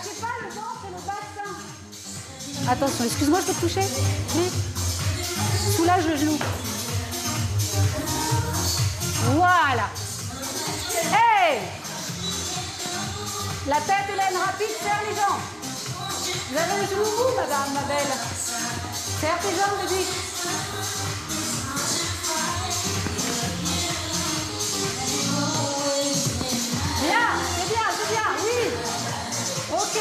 lâchez pas le ventre et le bassin. Attention, excuse-moi, je peux te toucher? Oui. Soulage le genou. Voilà. Hey! La tête, Hélène, rapide, serre les jambes. Vous avez le genou où, madame, ma belle? Serre tes jambes, Ludovic. Bien, c'est bien, oui. Ok.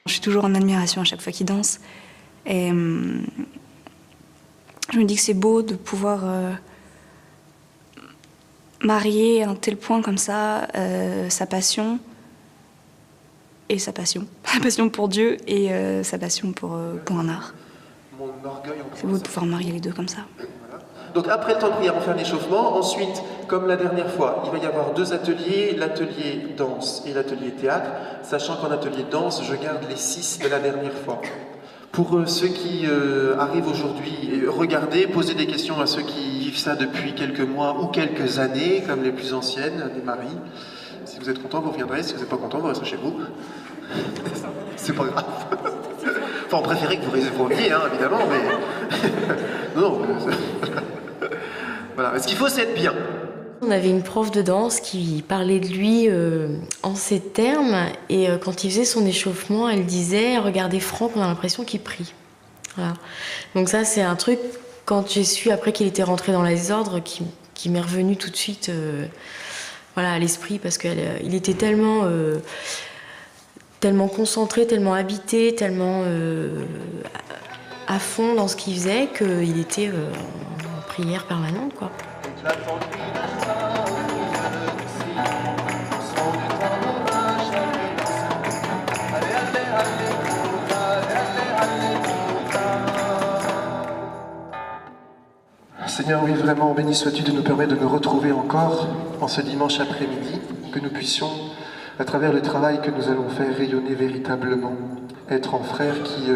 Je suis toujours en admiration à chaque fois qu'il danse. Et je me dis que c'est beau de pouvoir marier à un tel point comme ça sa passion et sa passion. Sa passion pour Dieu et sa passion pour un art. C'est beau de pouvoir marier les deux comme ça. Donc après le temps de prière, on fait un échauffement. Ensuite, comme la dernière fois, il va y avoir deux ateliers, l'atelier danse et l'atelier théâtre, sachant qu'en atelier danse, je garde les 6 de la dernière fois. Pour ceux qui arrivent aujourd'hui, regardez, posez des questions à ceux qui vivent ça depuis quelques mois ou quelques années, comme les plus anciennes, les maris. Si vous êtes content, vous reviendrez. Si vous n'êtes pas content, vous resterez chez vous. C'est pas grave. Enfin, on préférait que vous reveniez, hein, évidemment, mais... non. Voilà. Ce qu'il faut, c'est être bien. On avait une prof de danse qui parlait de lui en ces termes, et quand il faisait son échauffement, elle disait « Regardez Franck, on a l'impression qu'il prie ». Voilà. Donc ça, c'est un truc, quand j'ai su après qu'il était rentré dans les ordres, qui m'est revenu tout de suite voilà, à l'esprit, parce qu'il était tellement concentré, tellement habité, tellement à fond dans ce qu'il faisait, qu'il était en prière permanente, quoi. Seigneur, oui, vraiment, béni sois-tu de nous permettre de nous retrouver encore en ce dimanche après-midi, que nous puissions, à travers le travail que nous allons faire, rayonner véritablement, être en frères qui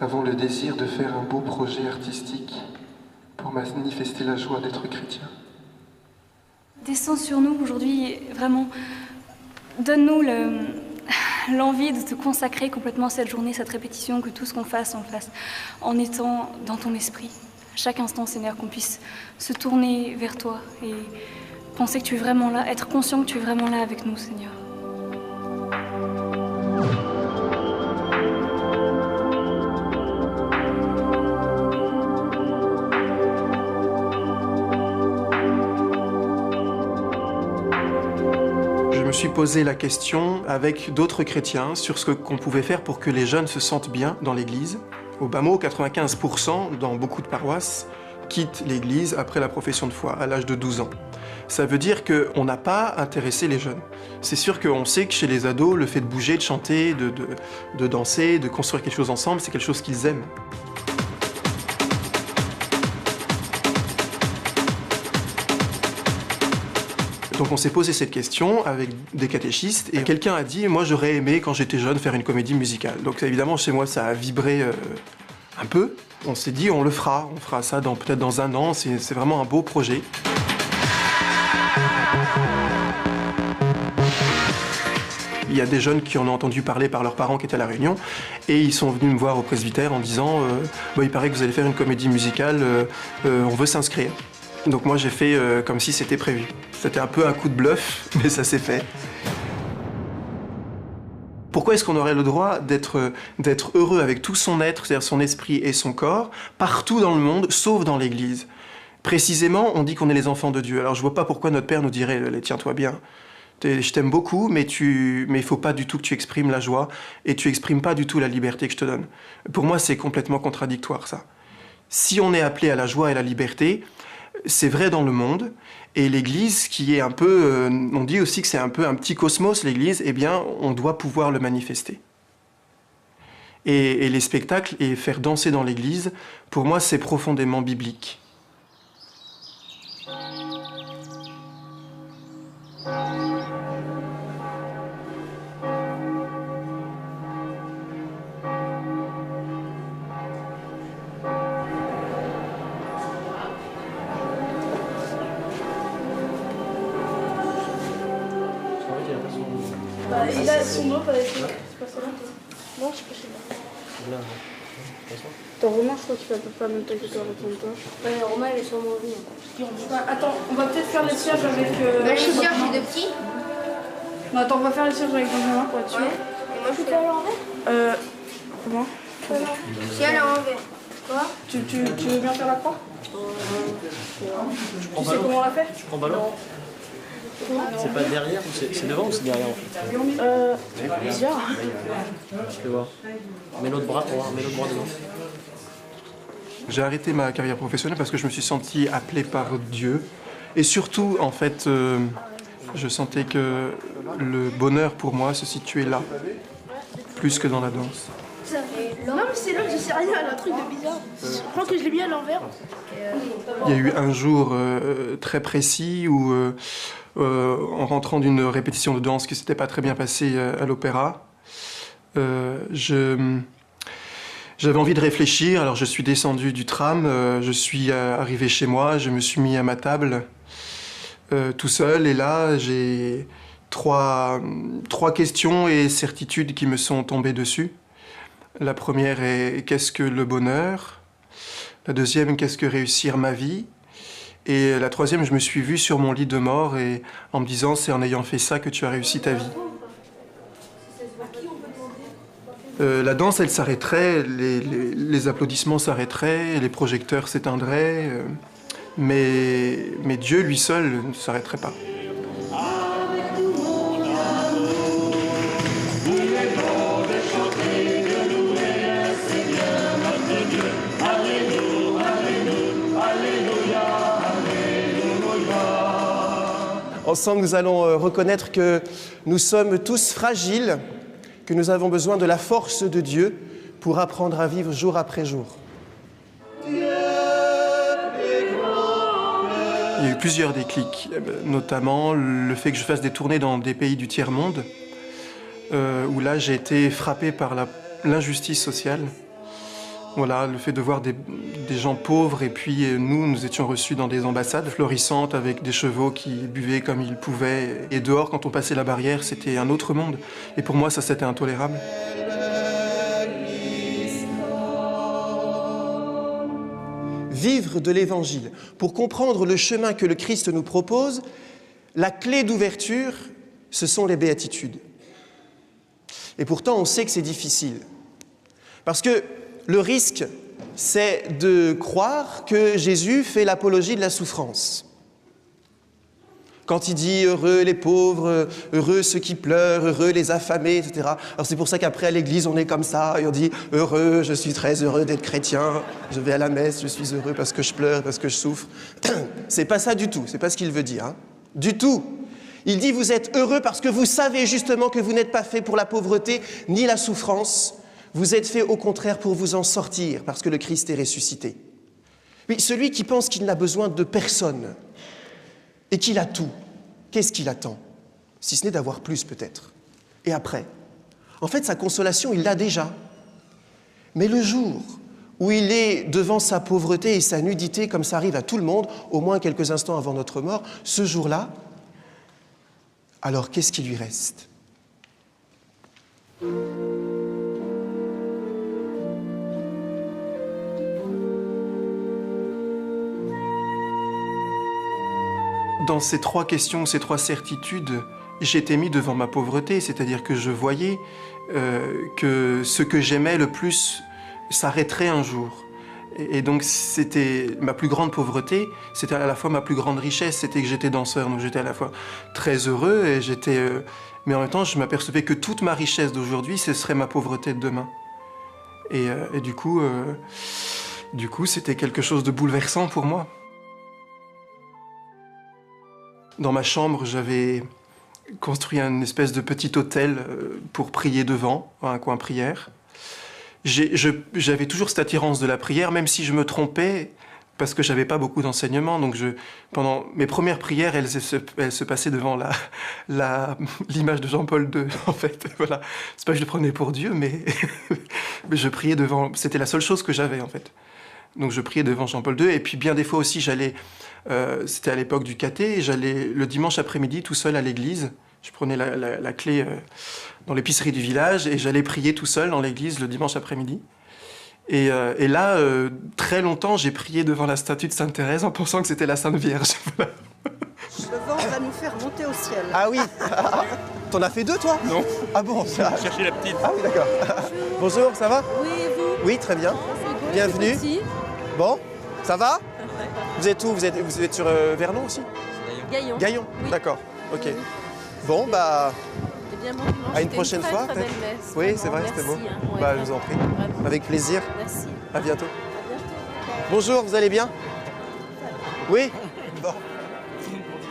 avons le désir de faire un beau projet artistique pour manifester la joie d'être chrétien. Descends sur nous aujourd'hui, vraiment, donne-nous l'envie de te consacrer complètement à cette journée, cette répétition, que tout ce qu'on fasse, on le fasse en étant dans ton esprit. À chaque instant, Seigneur, qu'on puisse se tourner vers toi et penser que tu es vraiment là, être conscient que tu es vraiment là avec nous, Seigneur. Je me suis posé la question avec d'autres chrétiens sur ce qu'on pouvait faire pour que les jeunes se sentent bien dans l'église. Au bas mot, 95% dans beaucoup de paroisses quittent l'église après la profession de foi à l'âge de 12 ans. Ça veut dire qu'on n'a pas intéressé les jeunes. C'est sûr qu'on sait que chez les ados, le fait de bouger, de chanter, de danser, de construire quelque chose ensemble, c'est quelque chose qu'ils aiment. Donc on s'est posé cette question avec des catéchistes et quelqu'un a dit « Moi j'aurais aimé quand j'étais jeune faire une comédie musicale ». Donc évidemment chez moi ça a vibré un peu. On s'est dit on fera ça peut-être dans 1 an, c'est vraiment un beau projet. Il y a des jeunes qui en ont entendu parler par leurs parents qui étaient à La Réunion et ils sont venus me voir au presbytère en disant il paraît que vous allez faire une comédie musicale, on veut s'inscrire. Donc moi j'ai fait comme si c'était prévu. C'était un peu un coup de bluff, mais ça s'est fait. Pourquoi est-ce qu'on aurait le droit d'être heureux avec tout son être, c'est-à-dire son esprit et son corps, partout dans le monde, sauf dans l'Église? Précisément, on dit qu'on est les enfants de Dieu. Alors je vois pas pourquoi notre Père nous dirait « tiens-toi bien ». Je t'aime beaucoup, mais il faut pas du tout que tu exprimes la joie et tu exprimes pas du tout la liberté que je te donne. Pour moi, c'est complètement contradictoire, ça. Si on est appelé à la joie et la liberté, c'est vrai dans le monde, et l'Église, qui est un peu... on dit aussi que c'est un peu un petit cosmos, l'Église, eh bien, on doit pouvoir le manifester. Et les spectacles et faire danser dans l'Église, pour moi, c'est profondément biblique. Il a son mot, pas c'est pas ça là. Non, je sais pas chez là. Attends, Romain, je crois qu'il va pas même temps que toi répondre toi. Ouais, Romain, il est sur mon lit. Attends, on va peut-être faire les sièges avec. Je suis sûr, j'ai 2 petits. Non, attends, on va faire les sièges avec Benjamin pour être sûr. Et moi, je peux aller à l'envers. Comment? Si elle est à l'envers. Quoi? Tu veux bien faire la croix? Tu sais comment on l'a fait? Tu prends ballon? C'est pas derrière ou c'est devant ou c'est derrière en fait? Bizarre. Je vais voir. Mets l'autre bras pour voir, mets l'autre bras devant. J'ai arrêté ma carrière professionnelle parce que je me suis senti appelé par Dieu. Et surtout, en fait, je sentais que le bonheur pour moi se situait là, plus que dans la danse. Non, mais c'est là que je sais rien, il y a un truc de bizarre. Je crois que je l'ai mis à l'envers. Il y a eu un jour très précis où, en rentrant d'une répétition de danse qui ne s'était pas très bien passée à l'opéra, j'avais envie de réfléchir, alors je suis descendu du tram, je suis arrivé chez moi, je me suis mis à ma table tout seul, et là j'ai trois questions et certitudes qui me sont tombées dessus. La première est « Qu'est-ce que le bonheur ?» La deuxième « Qu'est-ce que réussir ma vie ?» Et la troisième, je me suis vu sur mon lit de mort et en me disant « C'est en ayant fait ça que tu as réussi ta vie. » La danse, elle s'arrêterait, les applaudissements s'arrêteraient, les projecteurs s'éteindraient, mais Dieu, lui seul, ne s'arrêterait pas. Ensemble, nous allons reconnaître que nous sommes tous fragiles, que nous avons besoin de la force de Dieu pour apprendre à vivre jour après jour. Il y a eu plusieurs déclics, notamment le fait que je fasse des tournées dans des pays du tiers-monde, où là j'ai été frappé par l'injustice sociale. Voilà, le fait de voir des gens pauvres, et puis nous étions reçus dans des ambassades florissantes avec des chevaux qui buvaient comme ils pouvaient. Et dehors, quand on passait la barrière, c'était un autre monde. Et pour moi, ça, c'était intolérable. Vivre de l'Évangile. Pour comprendre le chemin que le Christ nous propose, la clé d'ouverture, ce sont les béatitudes. Et pourtant, on sait que c'est difficile. Parce que le risque, c'est de croire que Jésus fait l'apologie de la souffrance. Quand il dit « heureux les pauvres, heureux ceux qui pleurent, heureux les affamés », etc. Alors c'est pour ça qu'après à l'église, on est comme ça, et on dit « heureux, je suis très heureux d'être chrétien, je vais à la messe, je suis heureux parce que je pleure, parce que je souffre ». C'est pas ça du tout, c'est pas ce qu'il veut dire, hein. Du tout. Il dit « vous êtes heureux parce que vous savez justement que vous n'êtes pas fait pour la pauvreté ni la souffrance. Vous êtes fait au contraire pour vous en sortir, parce que le Christ est ressuscité. » Oui, celui qui pense qu'il n'a besoin de personne et qu'il a tout, qu'est-ce qu'il attend? Si ce n'est d'avoir plus, peut-être. Et après? En fait, sa consolation, il l'a déjà. Mais le jour où il est devant sa pauvreté et sa nudité, comme ça arrive à tout le monde, au moins quelques instants avant notre mort, ce jour-là, alors qu'est-ce qui lui reste? Dans ces trois questions, ces trois certitudes, j'étais mis devant ma pauvreté, c'est-à-dire que je voyais que ce que j'aimais le plus s'arrêterait un jour. Et donc c'était ma plus grande pauvreté, c'était à la fois ma plus grande richesse, c'était que j'étais danseur, donc j'étais à la fois très heureux, et mais en même temps je m'apercevais que toute ma richesse d'aujourd'hui, ce serait ma pauvreté de demain. Et du coup c'était quelque chose de bouleversant pour moi. Dans ma chambre, j'avais construit une espèce de petit autel pour prier devant, un coin prière. J'avais toujours cette attirance de la prière, même si je me trompais, parce que j'avais pas beaucoup d'enseignements. Donc pendant mes premières prières, elles se passaient devant l'image de Jean-Paul II, en fait. Voilà. C'est pas que je le prenais pour Dieu, mais je priais devant. C'était la seule chose que j'avais, en fait. Donc je priais devant Jean-Paul II, et puis bien des fois aussi, c'était à l'époque du caté, et j'allais le dimanche après-midi tout seul à l'église. Je prenais la clé dans l'épicerie du village et j'allais prier tout seul dans l'église le dimanche après-midi. Et là, très longtemps, j'ai prié devant la statue de Sainte Thérèse en pensant que c'était la Sainte Vierge. Le vent va nous faire monter au ciel. Ah oui. T'en as fait deux, toi? Non. Ah bon, ça... Chercher la petite. Ah oui, d'accord. Bonjour, ça va? Oui, et vous? Oui, très bien. Bienvenue. Bon, ça va? Vous êtes où? Vous êtes sur Vernon aussi? Gaillon. Gaillon, oui. D'accord, ok. Oui. Bon, bah... Eh bien, mon dimanche, à une prochaine fois, très peut-être. belle messe. Oui, c'est vrai, Merci, c'était beau. hein. Ouais, Bah, je vous en prie. vraiment. Avec plaisir. Merci. À bientôt. À bientôt. Bonjour, vous allez bien? Oui? Bon.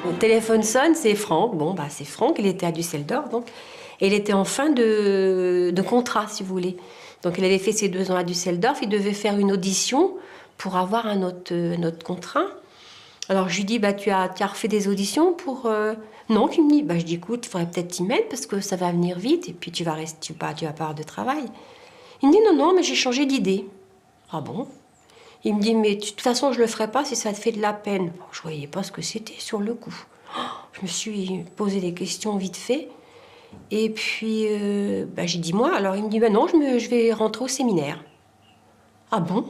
Mon téléphone sonne, c'est Franck. Bon, bah, c'est Franck, il était à Düsseldorf, donc. Et il était en fin de contrat, si vous voulez. Donc, il avait fait ses 2 ans à Düsseldorf, il devait faire une audition pour avoir un autre contrat. Alors, je lui dis, bah, tu as refait des auditions pour... Non, tu me dis, bah, je dis, écoute, il faudrait peut-être t'y mettre parce que ça va venir vite et puis tu vas pas avoir de travail. Il me dit, non, mais j'ai changé d'idée. Ah bon? Il me dit, mais de toute façon, je le ferai pas si ça te fait de la peine. Bon, je voyais pas ce que c'était sur le coup. Je me suis posé des questions vite fait. Et puis, bah, j'ai dit, moi, alors il me dit, bah non, je vais rentrer au séminaire. Ah bon?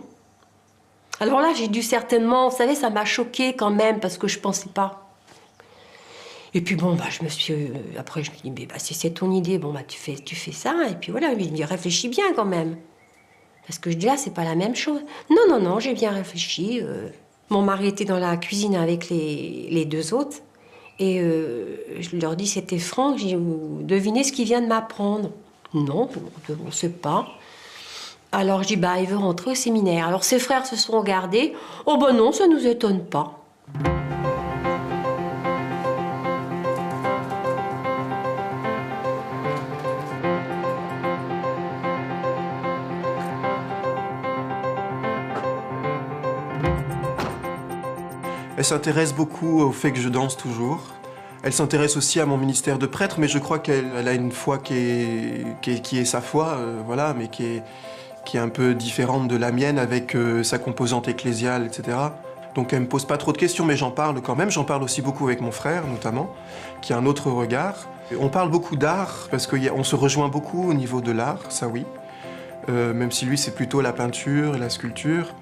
Alors là, j'ai dû certainement, vous savez, ça m'a choquée quand même, parce que je pensais pas. Et puis bon, bah, après, je me dis, mais bah, si c'est ton idée, bon, bah, tu fais ça. Et puis voilà, il me dit, réfléchis bien quand même. Parce que je dis, là, c'est pas la même chose. Non, j'ai bien réfléchi. Mon mari était dans la cuisine avec les 2 autres. Et je leur dis, c'était Franck, j'ai dit, vous devinez ce qu'il vient de m'apprendre? Non, on ne sait pas. Alors je dis, bah, il veut rentrer au séminaire. Alors ses frères se sont regardés. Oh ben non, ça ne nous étonne pas. Elle s'intéresse beaucoup au fait que je danse toujours. Elle s'intéresse aussi à mon ministère de prêtre, mais je crois qu'elle a une foi qui est sa foi, voilà, mais qui est un peu différente de la mienne avec sa composante ecclésiale, etc. Donc elle me pose pas trop de questions, mais j'en parle quand même. J'en parle aussi beaucoup avec mon frère, notamment, qui a un autre regard. On parle beaucoup d'art, parce qu'on se rejoint beaucoup au niveau de l'art, ça oui. Même si lui, c'est plutôt la peinture et la sculpture.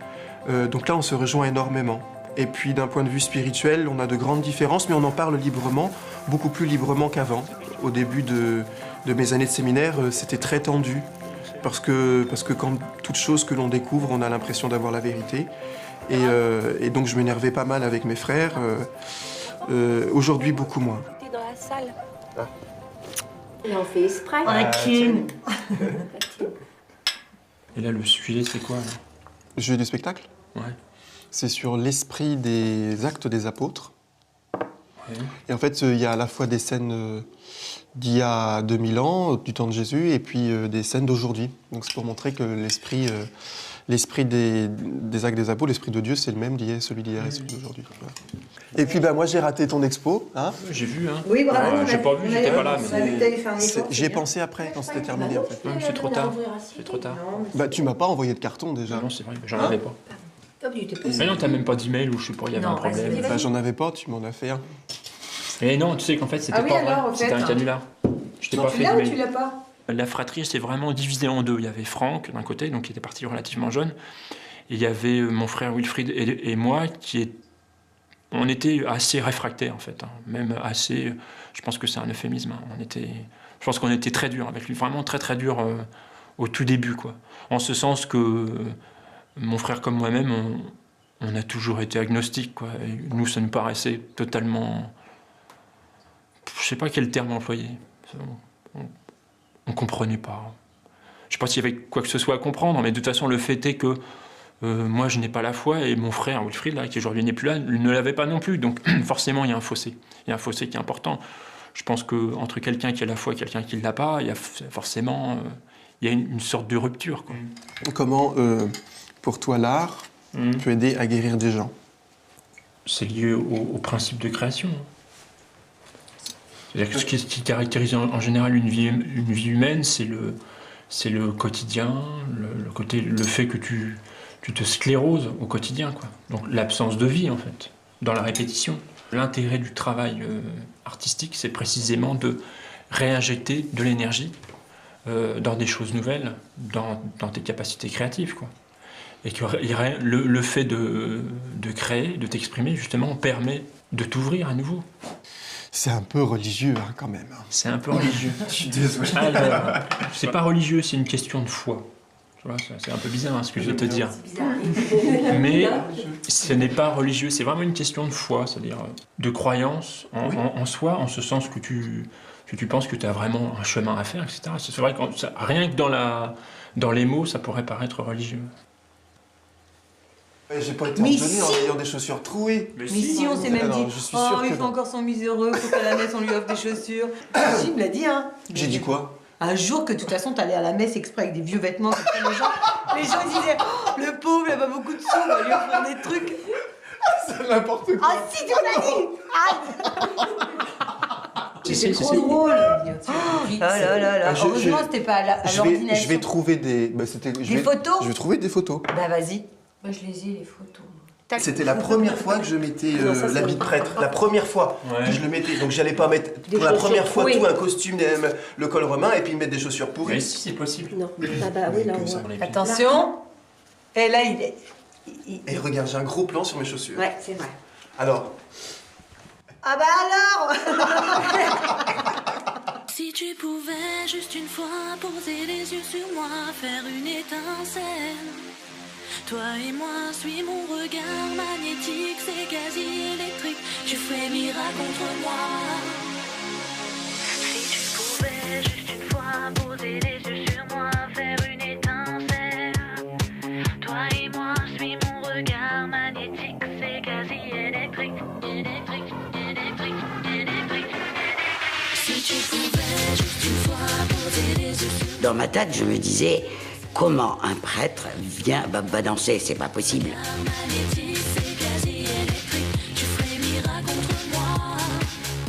Donc là, on se rejoint énormément. Et puis d'un point de vue spirituel, on a de grandes différences, mais on en parle librement, beaucoup plus librement qu'avant. Au début de mes années de séminaire, c'était très tendu, parce que quand toute chose que l'on découvre, on a l'impression d'avoir la vérité. Et donc je m'énervais pas mal avec mes frères. Aujourd'hui, beaucoup moins. T'es dans la salle. Ah. Et on fait exprès. Et là, le sujet, c'est quoi là? Le sujet du spectacle? Ouais. C'est sur l'esprit des actes des apôtres. Ouais. Et en fait, il y a à la fois des scènes d'il y a 2000 ans, du temps de Jésus, et puis des scènes d'aujourd'hui. Donc c'est pour montrer que l'esprit l'esprit des actes des apôtres, l'esprit de Dieu, c'est le même, celui d'hier et celui d'aujourd'hui. Voilà. Et puis moi j'ai raté ton expo. Hein. J'ai vu. Hein. Oui, bravo. J'ai pas vu, j'étais pas là. J'y ai pensé après, quand c'était terminé en fait. C'est trop tard. C'est trop tard. Tu m'as pas envoyé de carton déjà. Non, c'est vrai, j'en avais pas. Mais non, t'as même pas d'email ou je sais pas, il y avait un problème. J'en avais pas, tu m'en as fait un. Et non, tu sais qu'en fait c'était pas vrai, c'était un canular. Je t'ai pas fait d'email. Tu l'as pas. La fratrie s'est vraiment divisée en deux. Il y avait Franck d'un côté, donc qui était parti relativement jeune, et il y avait mon frère Wilfried et moi on était assez réfractaires en fait, hein. Même assez. Je pense que c'est un euphémisme. Hein. Je pense qu'on était très dur avec lui, vraiment très très dur au tout début, quoi. En ce sens que mon frère comme moi-même, on a toujours été agnostiques, quoi. Et nous, ça nous paraissait totalement. Je sais pas quel terme employer. On comprenait pas. Je sais pas s'il y avait quoi que ce soit à comprendre, mais de toute façon, le fait est que moi, je n'ai pas la foi, et mon frère Wilfried, là, qui aujourd'hui n'est plus là, ne l'avait pas non plus. Donc, forcément, il y a un fossé. Il y a un fossé qui est important. Je pense qu'entre quelqu'un qui a la foi et quelqu'un qui ne l'a pas, il y a forcément il y a une sorte de rupture, quoi. Comment, pour toi, l'art peut aider à guérir des gens? C'est lié au principe de création. C'est-à-dire que ce qui caractérise en général une vie humaine, c'est le quotidien, le fait que tu te scléroses au quotidien, quoi. Donc l'absence de vie, en fait, dans la répétition. L'intérêt du travail artistique, c'est précisément de réinjecter de l'énergie dans des choses nouvelles, dans tes capacités créatives, quoi. Et que le fait de créer, de t'exprimer, justement, permet de t'ouvrir à nouveau. C'est un peu religieux, hein, quand même. C'est un peu religieux. Je suis désolé. Alors, c'est pas religieux, c'est une question de foi. Tu vois, c'est un peu bizarre, hein, ce que je vais te dire. Mais ce n'est pas religieux, c'est vraiment une question de foi, c'est-à-dire de croyance en soi, en ce sens que tu penses que tu as vraiment un chemin à faire, etc. C'est vrai que rien que dans les mots, ça pourrait paraître religieux. J'ai pas été ordonné en ayant des chaussures trouées. Mais si, on s'est même dit, il fait encore son miséreux, faut qu'à la messe on lui offre des chaussures. Si, il me l'a dit, hein. J'ai dit quoi? Un jour que de toute façon t'allais à la messe exprès avec des vieux vêtements, comme ça, les gens disaient, oh, le pauvre, il a pas beaucoup de sous, on va lui offrir des trucs. C'est n'importe quoi. Ah si, tu l'as dit. C'est trop drôle. Oh là là là. Heureusement, c'était pas à l'ordinaire. Je vais trouver des... Des photos. Je vais trouver des photos. Bah vas-y. Moi, je les ai, les photos. C'était la première fois que je mettais l'habit de prêtre. La première fois que je le mettais. Donc j'allais pas mettre pour la première fois tout un costume, le col romain, et puis mettre des chaussures pourries. Mais si, c'est possible. Non. Ah bah oui, là, on voit. Attention. Et là, il est... Et regarde, j'ai un gros plan sur mes chaussures. Ouais, c'est vrai. Alors. Ah bah alors. Si tu pouvais juste une fois poser les yeux sur moi, faire une étincelle. Toi et moi, suis mon regard magnétique, c'est quasi électrique. Tu ferais miracle contre moi. Si tu pouvais juste une fois poser les yeux sur moi, faire une étincelle. Toi et moi, suis mon regard magnétique, c'est quasi électrique. Électrique, électrique, électrique. Si tu pouvais juste une fois poser les yeux sur moi. Dans ma tête, je me disais... Comment un prêtre va danser? C'est pas possible.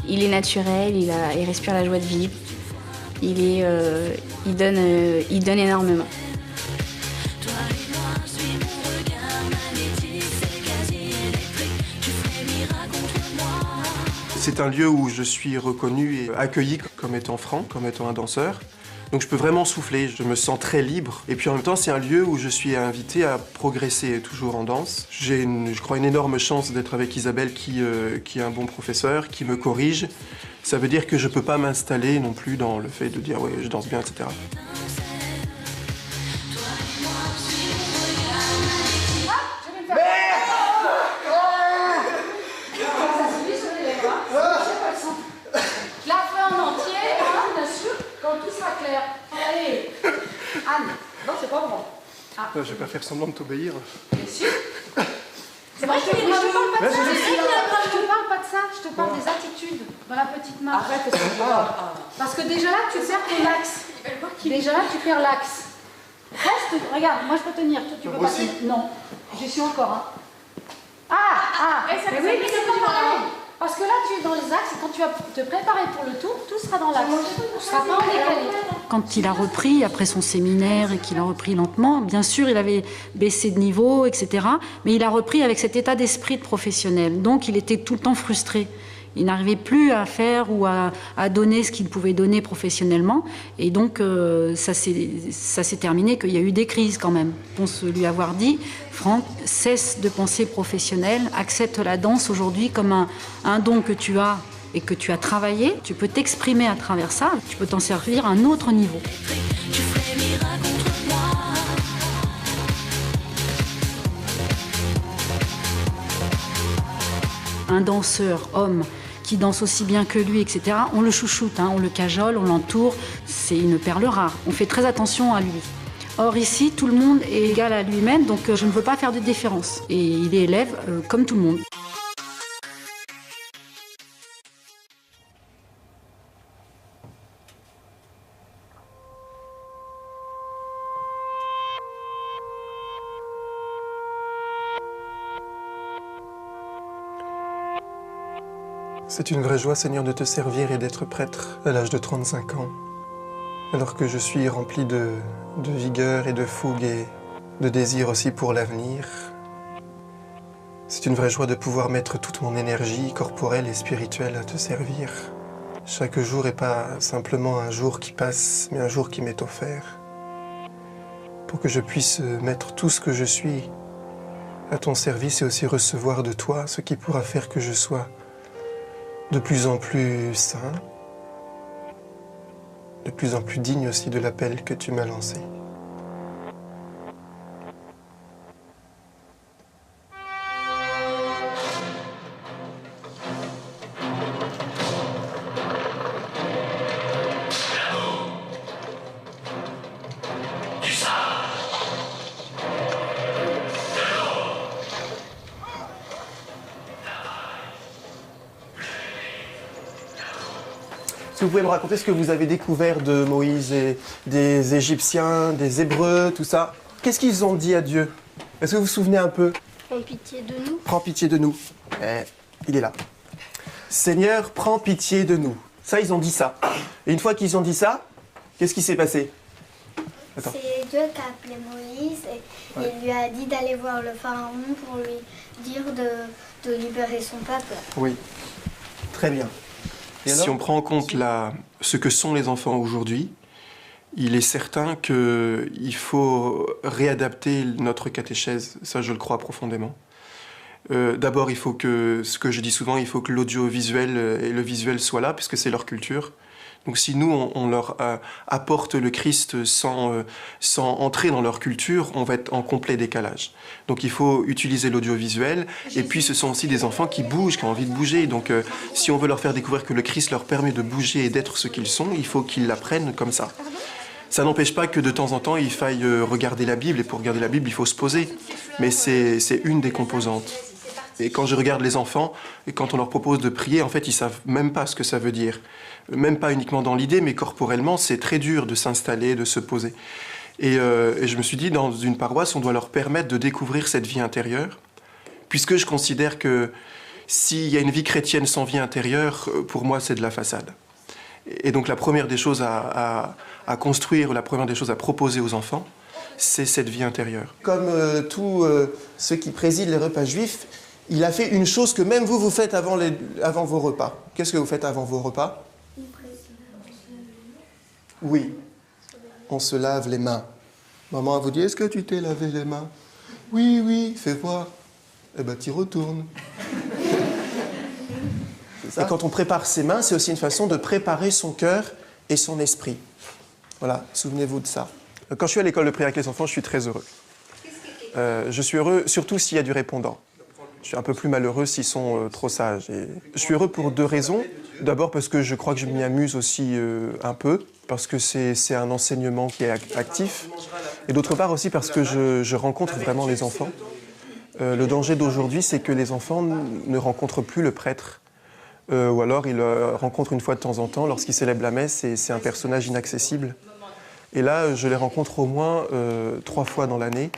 Il est naturel, il respire la joie de vivre. Il donne énormément. C'est un lieu où je suis reconnu et accueilli comme étant franc, comme étant un danseur. Donc je peux vraiment souffler, je me sens très libre. Et puis en même temps, c'est un lieu où je suis invité à progresser toujours en danse. J'ai, je crois, une énorme chance d'être avec Isabelle qui est un bon professeur, qui me corrige. Ça veut dire que je peux pas m'installer non plus dans le fait de dire « ouais, je danse bien », etc. Allez, Anne, non, c'est pas bon. Ah. Je vais pas faire semblant de t'obéir. Bien sûr. C'est vrai que je te parle pas de ça. Je te parle pas de ça. Je te parle des attitudes dans la petite marche. Arrête. Parce que déjà là, tu perds ton axe. Déjà là, tu perds l'axe. Reste, regarde, moi je peux tenir. Toi, tu peux pas tenir. Non, j'y suis encore. Hein. Mais oui, mais c'est pas pareil. Parce que là, tu es dans les axes et quand tu vas te préparer pour le tour, tout sera dans l'axe. Tu ne seras pas en décalé. Quand il a repris, après son séminaire et qu'il a repris lentement, bien sûr, il avait baissé de niveau, etc. Mais il a repris avec cet état d'esprit de professionnel. Donc, il était tout le temps frustré. Il n'arrivait plus à faire ou à donner ce qu'il pouvait donner professionnellement. Et donc, ça s'est terminé qu'il y a eu des crises quand même. On se lui avoir dit, Franck, cesse de penser professionnel, accepte la danse aujourd'hui comme un don que tu as et que tu as travaillé. Tu peux t'exprimer à travers ça, tu peux t'en servir à un autre niveau. Un danseur, homme, qui danse aussi bien que lui, etc., on le chouchoute, hein, on le cajole, on l'entoure, c'est une perle rare. On fait très attention à lui. Or ici, tout le monde est égal à lui-même, donc je ne veux pas faire de différence. Et il est élève comme tout le monde. C'est une vraie joie, Seigneur, de te servir et d'être prêtre à l'âge de 35 ans, alors que je suis rempli de vigueur et de fougue et de désir aussi pour l'avenir. C'est une vraie joie de pouvoir mettre toute mon énergie corporelle et spirituelle à te servir. Chaque jour n'est pas simplement un jour qui passe, mais un jour qui m'est offert, pour que je puisse mettre tout ce que je suis à ton service et aussi recevoir de toi ce qui pourra faire que je sois de plus en plus saint, de plus en plus digne aussi de l'appel que tu m'as lancé. Est-ce que vous pouvez me raconter ce que vous avez découvert de Moïse et des Égyptiens, des Hébreux, tout ça? Qu'est-ce qu'ils ont dit à Dieu? Est-ce que vous vous souvenez un peu? Prends pitié de nous. Prends pitié de nous. Il est là. Seigneur, prends pitié de nous. Ça, ils ont dit ça. Et une fois qu'ils ont dit ça, qu'est-ce qui s'est passé? Attends. C'est Dieu qui a appelé Moïse et il lui a dit d'aller voir le pharaon pour lui dire de libérer son peuple. Oui, très bien. Si on prend en compte ce que sont les enfants aujourd'hui, il est certain qu'il faut réadapter notre catéchèse, ça je le crois profondément. D'abord, il faut que, ce que je dis souvent, il faut que l'audiovisuel et le visuel soient là, puisque c'est leur culture. Donc si nous, on leur apporte le Christ sans entrer dans leur culture, on va être en complet décalage. Donc il faut utiliser l'audiovisuel, et puis ce sont aussi des enfants qui bougent, qui ont envie de bouger. Donc si on veut leur faire découvrir que le Christ leur permet de bouger et d'être ce qu'ils sont, il faut qu'ils l'apprennent comme ça. Ça n'empêche pas que de temps en temps, il faille regarder la Bible, et pour regarder la Bible, il faut se poser. Mais c'est une des composantes. Et quand je regarde les enfants, et quand on leur propose de prier, en fait, ils savent même pas ce que ça veut dire. Même pas uniquement dans l'idée, mais corporellement, c'est très dur de s'installer, de se poser. Et je me suis dit, dans une paroisse, on doit leur permettre de découvrir cette vie intérieure, puisque je considère que s'il y a une vie chrétienne sans vie intérieure, pour moi, c'est de la façade. Et donc la première des choses à construire, la première des choses à proposer aux enfants, c'est cette vie intérieure. Comme tous ceux qui président les repas juifs, il a fait une chose que même vous faites avant vos repas. Qu'est-ce que vous faites avant vos repas? Oui, on se lave les mains. Maman vous dit, est-ce que tu t'es lavé les mains? Oui, oui, fais voir. Eh ben, tu retournes. Et quand on prépare ses mains, c'est aussi une façon de préparer son cœur et son esprit. Voilà, souvenez-vous de ça. Quand je suis à l'école de prière avec les enfants, je suis très heureux. Je suis heureux, surtout s'il y a du répondant. Je suis un peu plus malheureux s'ils sont trop sages. Et je suis heureux pour deux raisons. D'abord parce que je crois que je m'y amuse aussi un peu, parce que c'est un enseignement qui est actif. Et d'autre part aussi parce que je rencontre vraiment les enfants. Le danger d'aujourd'hui, c'est que les enfants ne rencontrent plus le prêtre. Ou alors ils le rencontrent une fois de temps en temps lorsqu'il célèbre la messe et c'est un personnage inaccessible. Et là, je les rencontre au moins 3 fois dans l'année.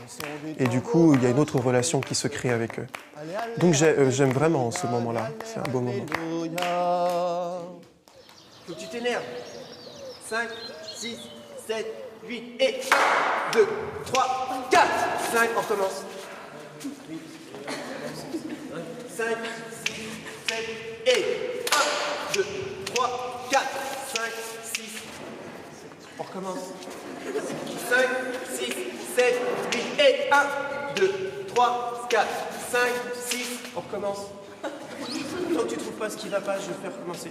Et du coup, il y a une autre relation qui se crée avec eux. Donc j'aime vraiment ce moment-là. C'est un beau moment. Faut que tu t'énerves. 5, 6, 7, 8 et 1, 2, 3, 4, 5, on recommence. 5, 6, 7 et 1, 2, 3, 4, 5, 6, on recommence. 5, 6, 7, 8 et 1, 2, 3, 4, 5, 6, on recommence. Tant que tu trouves pas ce qui va pas, je vais faire recommencer.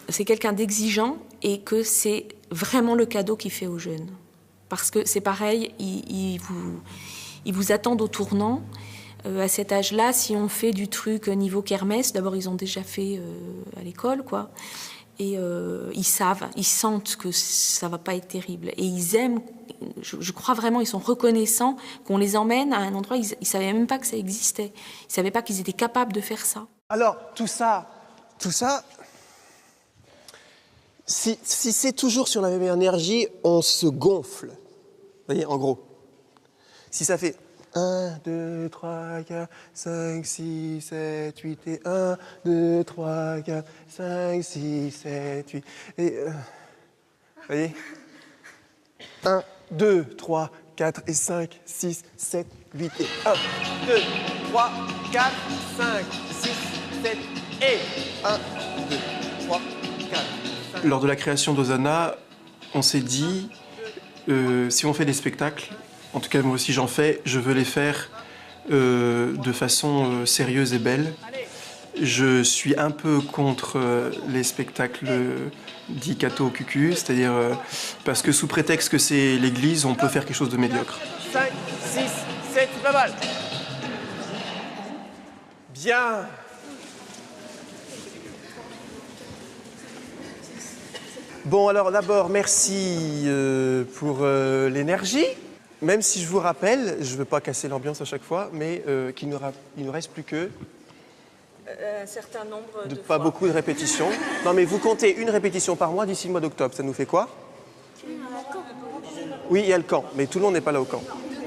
C'est quelqu'un d'exigeant et que c'est vraiment le cadeau qu'il fait aux jeunes. Parce que c'est pareil, ils vous attendent au tournant. À cet âge-là, si on fait du truc niveau kermesse, d'abord ils ont déjà fait à l'école, quoi. Et ils savent, ils sentent que ça va pas être terrible. Et ils aiment, je crois vraiment, ils sont reconnaissants qu'on les emmène à un endroit, ils savaient même pas que ça existait. Ils savaient pas qu'ils étaient capables de faire ça. Alors, tout ça, si c'est toujours sur la même énergie, on se gonfle. Vous voyez, en gros. Si ça fait 1, 2, 3, 4, 5, 6, 7, 8 et 1, 2, 3, 4, 5, 6, 7, 8 et... vous voyez 1, 2, 3, 4 et 5, 6, 7, 8 et 1, 2, 3, 4, 5, 6, 7 et 1, 2, 3, 4, 5. Lors de la création d'Hosanna, on s'est dit, si on fait des spectacles, en tout cas moi aussi j'en fais, je veux les faire de façon sérieuse et belle. Je suis un peu contre les spectacles dits catho cucu, c'est-à-dire parce que sous prétexte que c'est l'église, on peut faire quelque chose de médiocre. 5, 6, 7, c'est pas mal. Bien. Bon, alors d'abord, merci pour l'énergie. Même si je vous rappelle, je ne veux pas casser l'ambiance à chaque fois, mais qu'il ne nous reste plus que... un certain nombre de pas fois. beaucoup de répétitions. Non, mais vous comptez une répétition par mois d'ici le mois d'octobre. Ça nous fait quoi? Oui, il y a le camp, mais tout le monde n'est pas là au camp.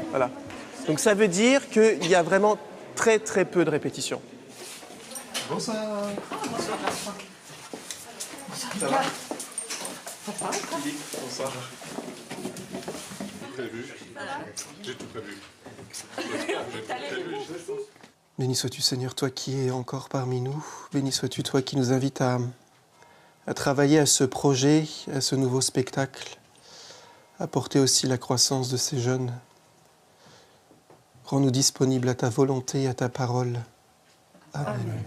Voilà. Donc ça veut dire qu'il y a vraiment très très peu de répétitions. Bonsoir. Bonsoir. Ça va? Bonsoir. J'ai tout prévu. Béni sois-tu Seigneur, toi qui es encore parmi nous. Béni sois-tu toi qui nous invites à travailler à ce projet, à ce nouveau spectacle, à porter aussi la croissance de ces jeunes. Rends-nous disponibles à ta volonté, à ta parole. Amen. Amen.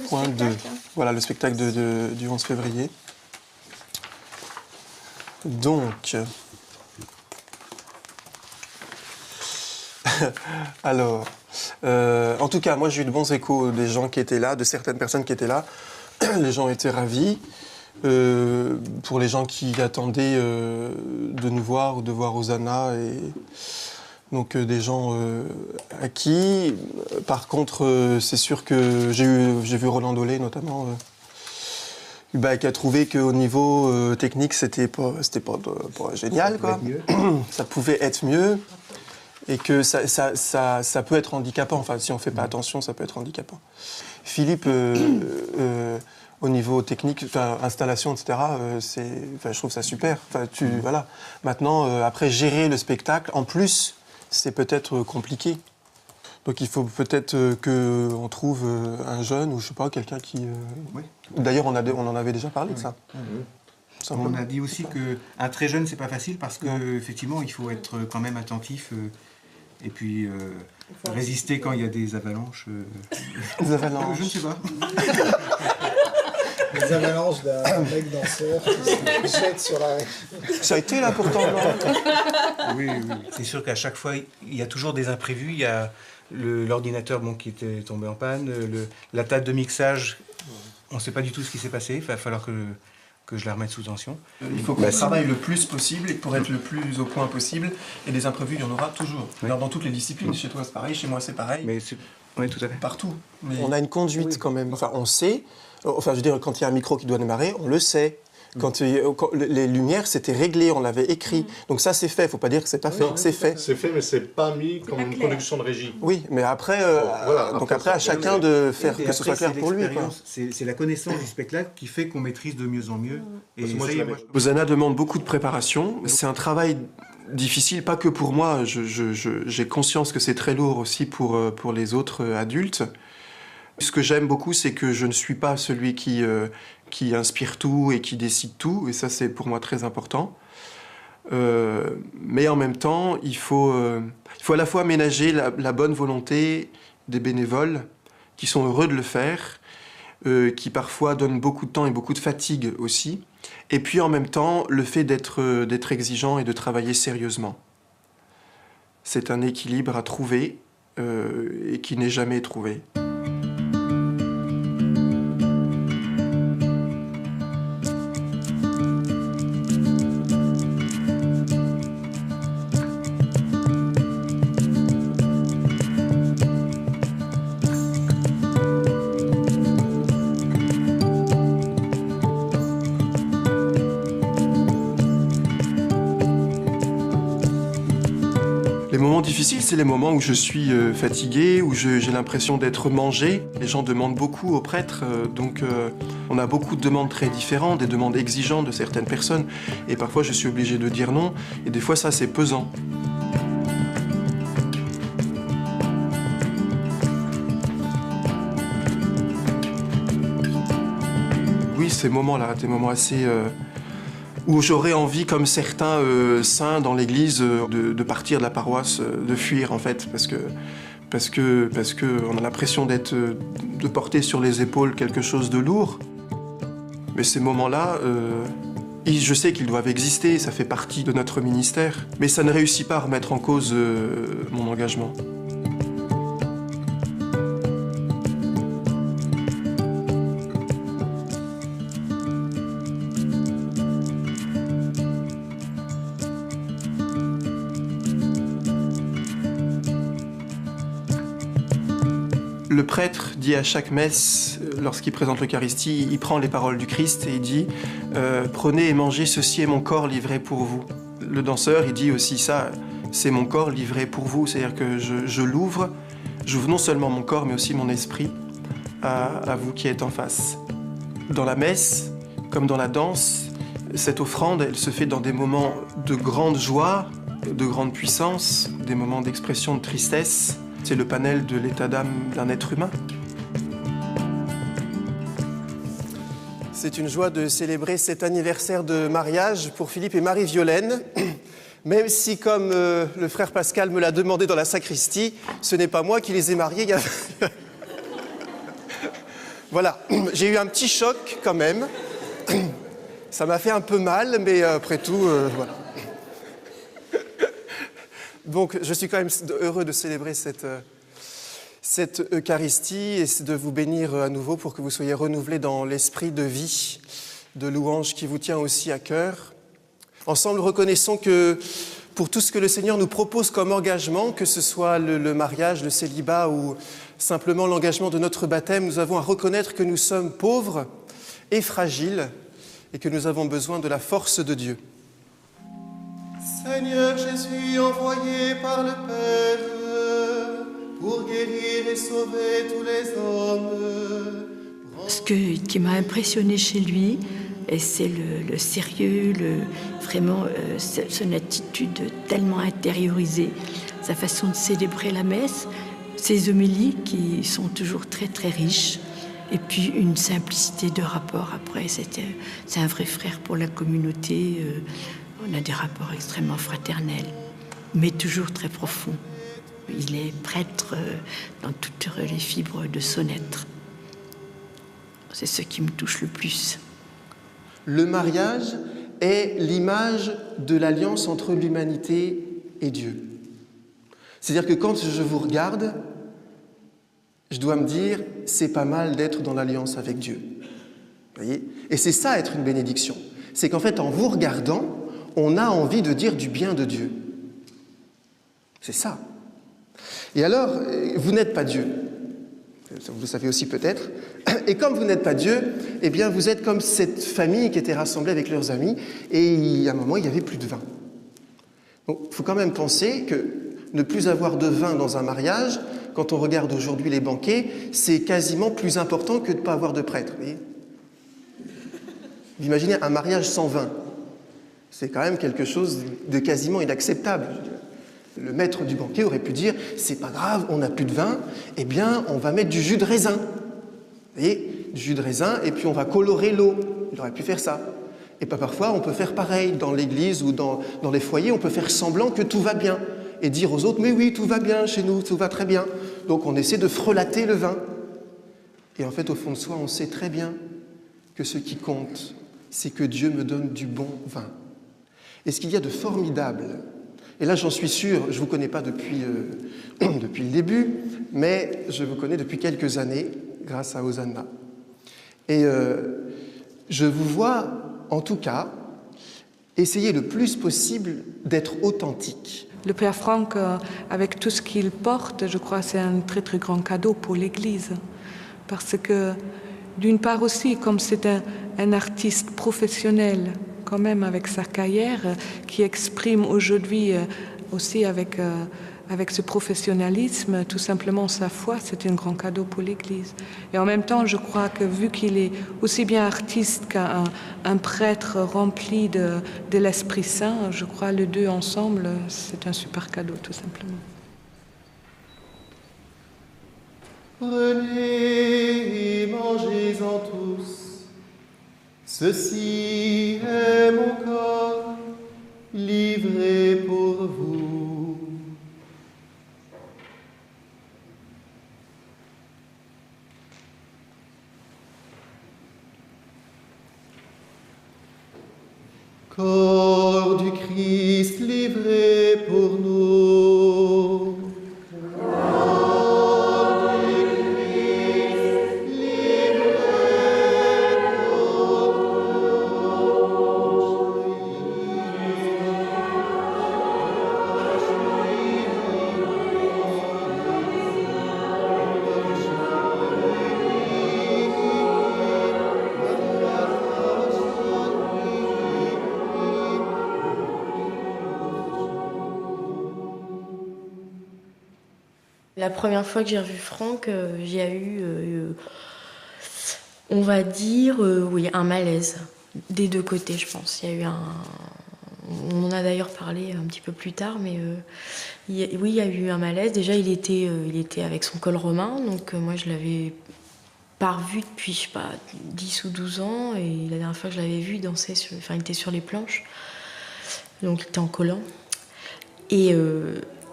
Point 2. Voilà le spectacle du 11 février. Donc, alors, en tout cas, moi j'ai eu de bons échos des gens qui étaient là, de certaines personnes qui étaient là. Les gens étaient ravis. Pour les gens qui attendaient de nous voir ou de voir Hosanna, et donc des gens acquis. Par contre, c'est sûr que j'ai vu Roland Dolé notamment, qui a trouvé qu'au niveau technique, c'était pas génial, quoi. Ça pouvait être mieux. Et que ça peut être handicapant. Enfin, si on ne fait pas attention, ça peut être handicapant. Philippe, au niveau technique, installation, etc., je trouve ça super. Voilà. Maintenant, après, gérer le spectacle, en plus, c'est peut-être compliqué. Donc il faut peut-être qu'on trouve un jeune, ou je sais pas, quelqu'un qui... Oui. D'ailleurs, on en avait déjà parlé de ça. On a dit aussi qu'un très jeune, c'est pas facile, parce qu'effectivement, il faut être quand même attentif, et puis résister quand il y a des avalanches. Des avalanches. Je ne sais pas. Les avalanches d'un mec danseur qui se jette sur la... Ça a été là pourtant, non? Oui. C'est sûr qu'à chaque fois, il y a toujours des imprévus. Il y a l'ordinateur qui était tombé en panne, la table de mixage, on ne sait pas du tout ce qui s'est passé. Il va falloir que je la remette sous tension. Il faut qu'on travaille le plus possible pour être le plus au point possible. Et des imprévus, il y en aura toujours. Alors, dans toutes les disciplines, chez toi c'est pareil, chez moi c'est pareil. Mais Oui, tout à fait. Partout. Mais... On a une conduite quand même. Enfin, on sait. Enfin, je veux dire, quand il y a un micro qui doit démarrer, on le sait. Quand les lumières, c'était réglé, on l'avait écrit. Donc ça, c'est fait. Il ne faut pas dire que c'est pas fait. C'est fait. C'est fait, mais c'est pas mis comme une production de régie. Oui, mais après, donc après à chacun de faire que ce soit clair pour lui. C'est la connaissance du spectacle qui fait qu'on maîtrise de mieux en mieux. Et Hosanna demande beaucoup de préparation. C'est un travail difficile, pas que pour moi. J'ai conscience que c'est très lourd aussi pour les autres adultes. Ce que j'aime beaucoup, c'est que je ne suis pas celui qui inspire tout et qui décide tout, et ça c'est pour moi très important. Mais en même temps, il faut à la fois ménager la bonne volonté des bénévoles qui sont heureux de le faire, qui parfois donnent beaucoup de temps et beaucoup de fatigue aussi, et puis en même temps le fait d'être exigeant et de travailler sérieusement. C'est un équilibre à trouver et qui n'est jamais trouvé. Les moments difficiles, c'est les moments où je suis fatigué, où j'ai l'impression d'être mangé. Les gens demandent beaucoup aux prêtres, donc on a beaucoup de demandes très différentes, des demandes exigeantes de certaines personnes, et parfois je suis obligé de dire non, et des fois ça c'est pesant. Oui, ces moments-là, des moments assez... où j'aurais envie, comme certains saints dans l'église, de partir de la paroisse, de fuir en fait, parce que on a l'impression de porter sur les épaules quelque chose de lourd. Mais ces moments-là, je sais qu'ils doivent exister, ça fait partie de notre ministère, mais ça ne réussit pas à remettre en cause mon engagement. Le prêtre dit à chaque messe, lorsqu'il présente l'Eucharistie, il prend les paroles du Christ et il dit « Prenez et mangez, ceci est mon corps livré pour vous ». Le danseur, il dit aussi ça, « C'est mon corps livré pour vous », c'est-à-dire que je l'ouvre, j'ouvre non seulement mon corps, mais aussi mon esprit à vous qui êtes en face. Dans la messe, comme dans la danse, cette offrande, elle se fait dans des moments de grande joie, de grande puissance, des moments d'expression de tristesse. C'est le panel de l'état d'âme d'un être humain. C'est une joie de célébrer cet anniversaire de mariage pour Philippe et Marie-Violaine, même si, comme le frère Pascal me l'a demandé dans la sacristie, ce n'est pas moi qui les ai mariés. Voilà, j'ai eu un petit choc quand même. Ça m'a fait un peu mal, mais après tout, voilà. Donc, je suis quand même heureux de célébrer cette Eucharistie et de vous bénir à nouveau pour que vous soyez renouvelés dans l'esprit de vie, de louange qui vous tient aussi à cœur. Ensemble, reconnaissons que pour tout ce que le Seigneur nous propose comme engagement, que ce soit le mariage, le célibat ou simplement l'engagement de notre baptême, nous avons à reconnaître que nous sommes pauvres et fragiles et que nous avons besoin de la force de Dieu. Seigneur Jésus, envoyé par le Père pour guérir et sauver tous les hommes. Ce qui m'a impressionné chez lui, c'est le sérieux, vraiment son attitude tellement intériorisée, sa façon de célébrer la messe, ses homélies qui sont toujours très très riches, et puis une simplicité de rapport après. C'est un vrai frère pour la communauté. On a des rapports extrêmement fraternels, mais toujours très profonds. Il est prêtre dans toutes les fibres de son être. C'est ce qui me touche le plus. Le mariage est l'image de l'alliance entre l'humanité et Dieu. C'est-à-dire que quand je vous regarde, je dois me dire, c'est pas mal d'être dans l'alliance avec Dieu. Vous voyez ? Et c'est ça être une bénédiction. C'est qu'en fait, en vous regardant, on a envie de dire du bien de Dieu. C'est ça. Et alors, vous n'êtes pas Dieu. Vous le savez aussi peut-être. Et comme vous n'êtes pas Dieu, eh bien vous êtes comme cette famille qui était rassemblée avec leurs amis, et à un moment, il n'y avait plus de vin. Donc il faut quand même penser que ne plus avoir de vin dans un mariage, quand on regarde aujourd'hui les banquets, c'est quasiment plus important que de ne pas avoir de prêtre. Vous imaginez un mariage sans vin. C'est quand même quelque chose de quasiment inacceptable. Le maître du banquet aurait pu dire « c'est pas grave, on n'a plus de vin, eh bien on va mettre du jus de raisin. » Vous voyez, du jus de raisin, et puis on va colorer l'eau. Il aurait pu faire ça. Et pas parfois, on peut faire pareil dans l'église ou dans les foyers, on peut faire semblant que tout va bien et dire aux autres « mais oui, tout va bien chez nous, tout va très bien ». Donc on essaie de frelater le vin. Et en fait, au fond de soi, on sait très bien que ce qui compte, c'est que Dieu me donne du bon vin. Et ce qu'il y a de formidable, et là j'en suis sûr, je ne vous connais pas depuis le début, mais je vous connais depuis quelques années, grâce à Hosanna. Et je vous vois, en tout cas, essayer le plus possible d'être authentique. Le Père Franck, avec tout ce qu'il porte, je crois que c'est un très très grand cadeau pour l'Église. Parce que, d'une part aussi, comme c'est un artiste professionnel, quand même avec sa carrière, qui exprime aujourd'hui aussi avec ce professionnalisme, tout simplement sa foi, c'est un grand cadeau pour l'Église. Et en même temps, je crois que vu qu'il est aussi bien artiste qu'un prêtre rempli de l'Esprit Saint, je crois les deux ensemble, c'est un super cadeau, tout simplement. Prenez et mangez-en tous. Ceci est mon corps, livré pour vous. Corps du Christ livré pour nous. La première fois que j'ai revu Franck, j'ai eu, on va dire, oui, un malaise des deux côtés, je pense. Il y a eu on en a d'ailleurs parlé un petit peu plus tard, mais oui, il y a eu un malaise. Déjà, il était avec son col romain, donc moi je l'avais pas revu depuis, je sais pas, 10 ou 12 ans, et la dernière fois que je l'avais vu, il dansait, il était sur les planches, donc il était en collant. Et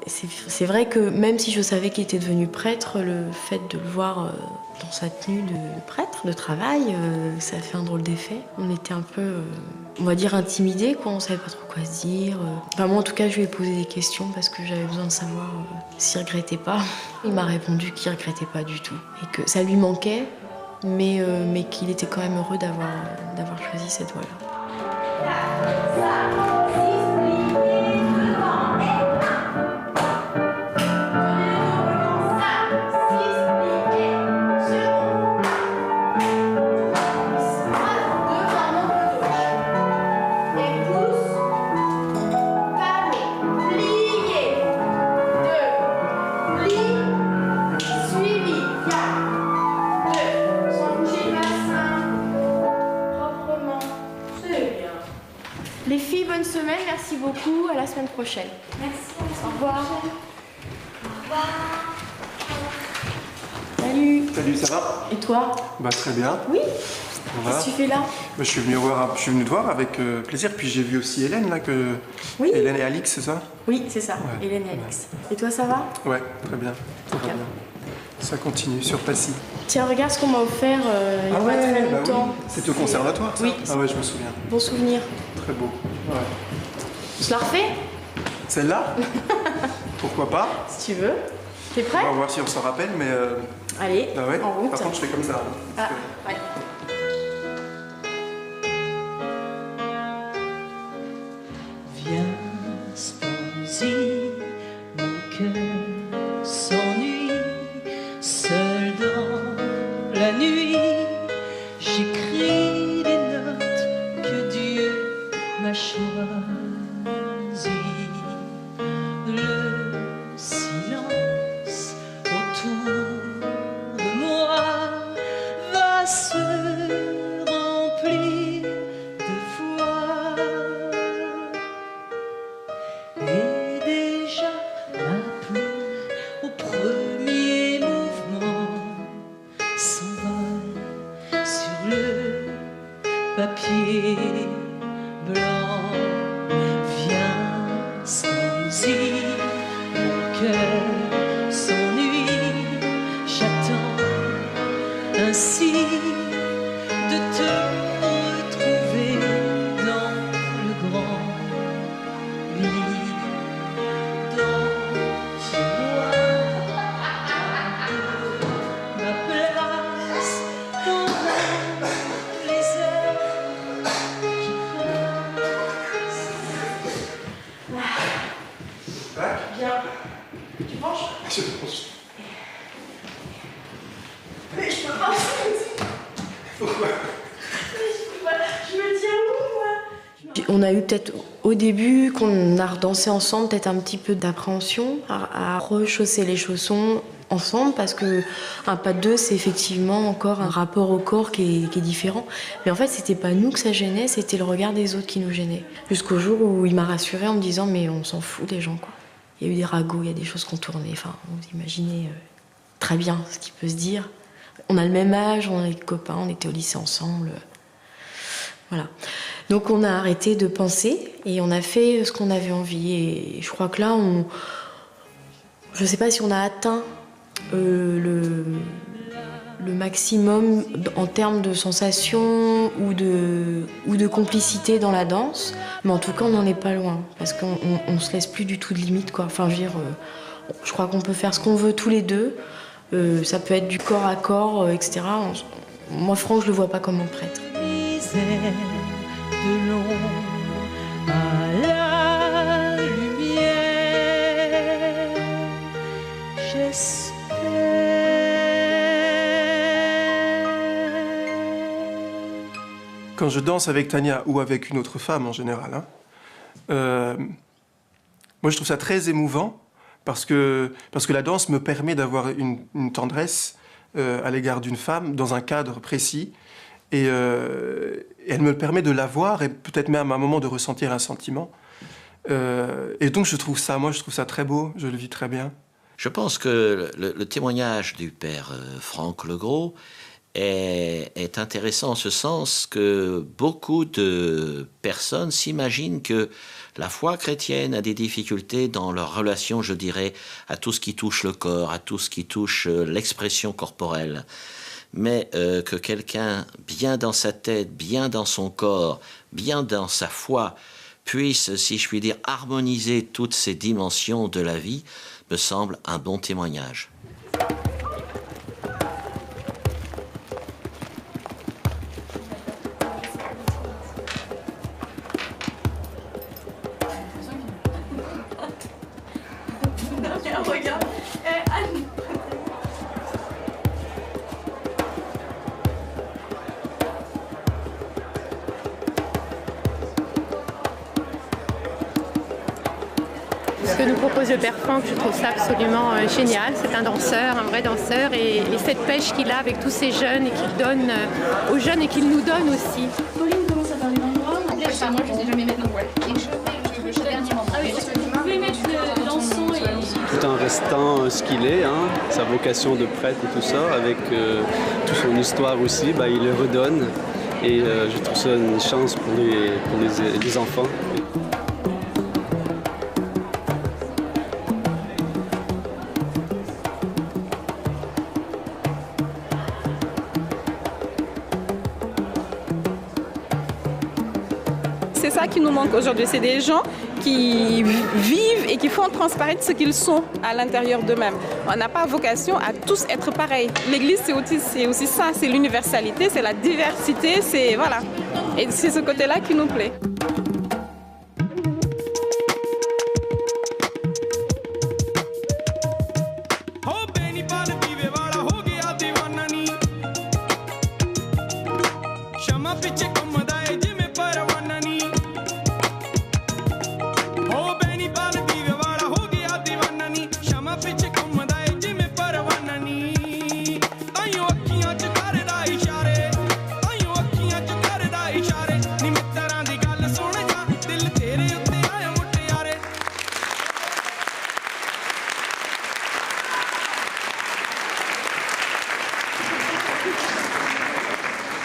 c'est vrai que même si je savais qu'il était devenu prêtre, le fait de le voir dans sa tenue de prêtre, de travail, ça a fait un drôle d'effet. On était un peu, on va dire, intimidés, quoi. On savait pas trop quoi se dire. Enfin, moi, en tout cas, je lui ai posé des questions parce que j'avais besoin de savoir s'il regrettait pas. Il m'a répondu qu'il regrettait pas du tout et que ça lui manquait, mais qu'il était quand même heureux d'avoir choisi cette voie-là. Les filles, bonne semaine, merci beaucoup, à la semaine prochaine. Merci. Au revoir. Au revoir. Salut. Salut, ça va? Et toi? Bah très bien. Oui. Voilà. Qu'est-ce que tu fais là? Bah, je suis venu te voir avec plaisir, puis j'ai vu aussi Hélène là Oui. Hélène et Alix, c'est ça? Oui, c'est ça, Ouais. Hélène et Alix. Et toi, ça va? Ouais, très bien. Très bien. Ça continue sur Passy. Tiens, regarde ce qu'on m'a offert il y a pas très longtemps. Oui. C'était au conservatoire, ça? Oui. Ah ouais, je me souviens. Bon souvenir. Très beau. Ouais. Je la refais? Celle-là? Pourquoi pas? Si tu veux. T'es prêt? On va voir si on s'en rappelle, mais... Allez, ah ouais. en route. Par contre, je fais comme ça. Hein, Ah, ouais. Viens, Sponzy, mon cœur s'ennuie, seul dans se remplit de foi. Et déjà la plume au premier mouvement s'envole sur le papier blanc. Viens sans y mon cœur s'ennuie. J'attends ainsi de te retrouver dans le grand lit, dans ma place, dans les heures qui passent. Bien. Tu penches? Je pense. Mais je peux pas. Pourquoi? Je me tiens où, moi? On a eu peut-être au début, qu'on a redansé ensemble, peut-être un petit peu d'appréhension à rechausser les chaussons ensemble, parce que un pas de deux, c'est effectivement encore un rapport au corps qui est différent. Mais en fait, c'était pas nous que ça gênait, c'était le regard des autres qui nous gênait. Jusqu'au jour où il m'a rassurée en me disant mais on s'en fout des gens, quoi. Il y a eu des ragots, il y a des choses qu'on tournait. Enfin, vous imaginez très bien ce qu'il peut se dire. On a le même âge, on est copains, on était au lycée ensemble. Voilà. Donc on a arrêté de penser et on a fait ce qu'on avait envie. Et je crois que là, je ne sais pas si on a atteint le maximum en termes de sensations ou de complicité dans la danse. Mais en tout cas, on n'en est pas loin. Parce qu'on ne se laisse plus du tout de limite, quoi. Enfin, je veux dire, je crois qu'on peut faire ce qu'on veut tous les deux. Ça peut être du corps à corps, etc. Moi, Franck, je le vois pas comme mon prêtre. Misère de l'ombre à la lumière, j'espère. Quand je danse avec Tania ou avec une autre femme en général, moi je trouve ça très émouvant parce que la danse me permet d'avoir une tendresse à l'égard d'une femme dans un cadre précis et elle me permet de la voir et peut-être même à un moment de ressentir un sentiment. Et donc je trouve ça très beau, je le vis très bien. Je pense que le témoignage du père Franck Legros est intéressant en ce sens que beaucoup de personnes s'imaginent que la foi chrétienne a des difficultés dans leur relation, je dirais, à tout ce qui touche le corps, à tout ce qui touche l'expression corporelle. Mais que quelqu'un, bien dans sa tête, bien dans son corps, bien dans sa foi, puisse, si je puis dire, harmoniser toutes ces dimensions de la vie, me semble un bon témoignage. Regarde. Anne. Ce que nous propose le père Franck, je trouve ça absolument génial. C'est un danseur, un vrai danseur, et cette pêche qu'il a avec tous ces jeunes et qu'il donne aux jeunes et qu'il nous donne aussi. Pauline commence à parler d'endroit. Moi, je ne sais jamais mettre l'endroit. Et je fais le dernier moment. Ah oui, parce que vous pouvez mettre l'encens et... Tout en restant ce qu'il est, hein, sa vocation de prêtre et tout ça, avec toute son histoire aussi, bah, il le redonne. Et je trouve ça une chance pour les enfants. C'est ça qui nous manque aujourd'hui, c'est des gens qui vivent et qui font transparaître ce qu'ils sont à l'intérieur d'eux-mêmes. On n'a pas vocation à tous être pareils. L'Église, c'est aussi ça, c'est l'universalité, c'est la diversité, c'est voilà. Et c'est ce côté-là qui nous plaît.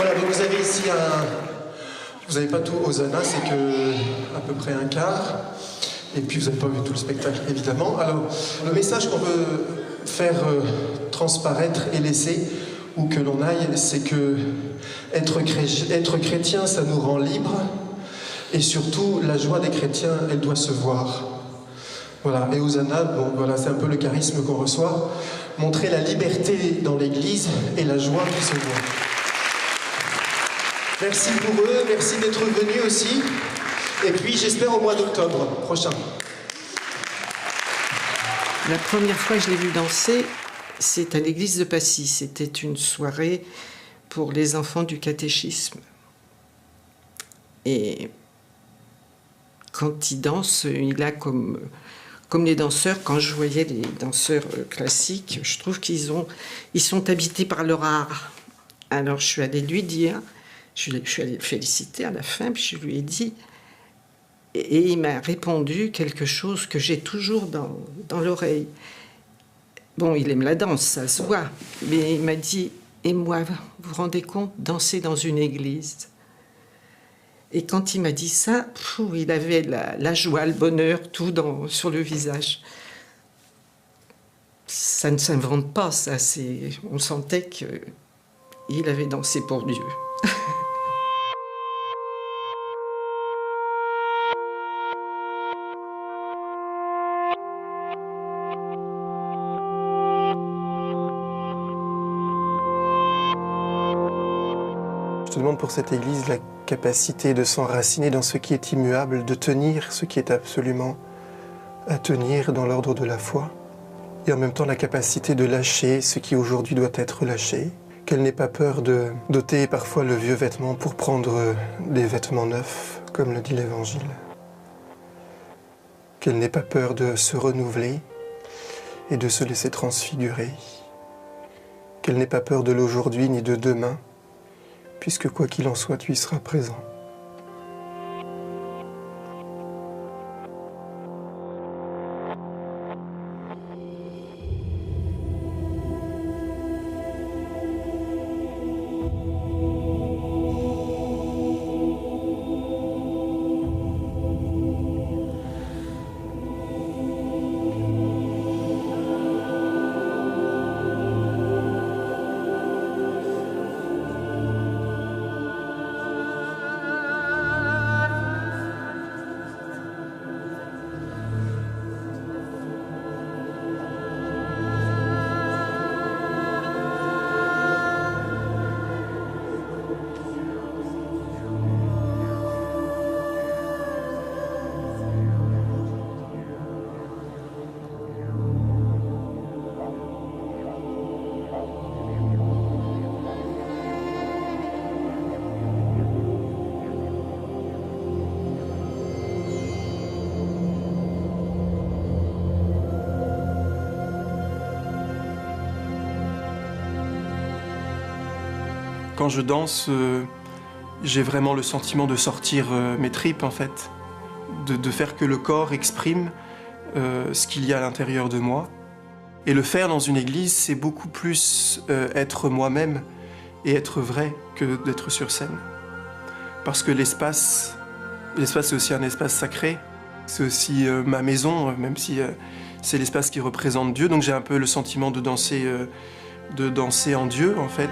Voilà, donc vous avez ici vous n'avez pas tout Hosanna, c'est que à peu près un quart. Et puis vous n'avez pas vu tout le spectacle, évidemment. Alors, le message qu'on veut faire transparaître et laisser, où que l'on aille, c'est que être chrétien, ça nous rend libres. Et surtout, la joie des chrétiens, elle doit se voir. Voilà, et Hosanna, bon, voilà, c'est un peu le charisme qu'on reçoit. Montrer la liberté dans l'Église et la joie qui se voit. Merci pour eux, merci d'être venus aussi. Et puis j'espère au mois d'octobre prochain. La première fois que je l'ai vu danser, c'est à l'église de Passy. C'était une soirée pour les enfants du catéchisme. Et quand il danse, il a comme les danseurs, quand je voyais les danseurs classiques, je trouve ils sont habités par leur art. Alors je suis allée lui dire, je suis allée le féliciter à la fin, puis je lui ai dit, et il m'a répondu quelque chose que j'ai toujours dans l'oreille. Bon, il aime la danse, ça se voit, mais il m'a dit, et moi, vous vous rendez compte, danser dans une église. Et quand il m'a dit ça, il avait la joie, le bonheur, tout sur le visage. Ça ne s'invente pas, ça. On sentait qu'il avait dansé pour Dieu. Je te demande pour cette Église la capacité de s'enraciner dans ce qui est immuable, de tenir ce qui est absolument à tenir dans l'ordre de la foi, et en même temps la capacité de lâcher ce qui aujourd'hui doit être lâché, qu'elle n'ait pas peur de d'ôter parfois le vieux vêtement pour prendre des vêtements neufs, comme le dit l'Évangile, qu'elle n'ait pas peur de se renouveler et de se laisser transfigurer, qu'elle n'ait pas peur de l'aujourd'hui ni de demain, puisque quoi qu'il en soit, tu y seras présent. Quand je danse, j'ai vraiment le sentiment de sortir mes tripes, en fait, de faire que le corps exprime ce qu'il y a à l'intérieur de moi. Et le faire dans une église, c'est beaucoup plus être moi-même et être vrai que d'être sur scène. Parce que l'espace c'est aussi un espace sacré, c'est aussi ma maison, même si c'est l'espace qui représente Dieu. Donc j'ai un peu le sentiment de danser en Dieu, en fait.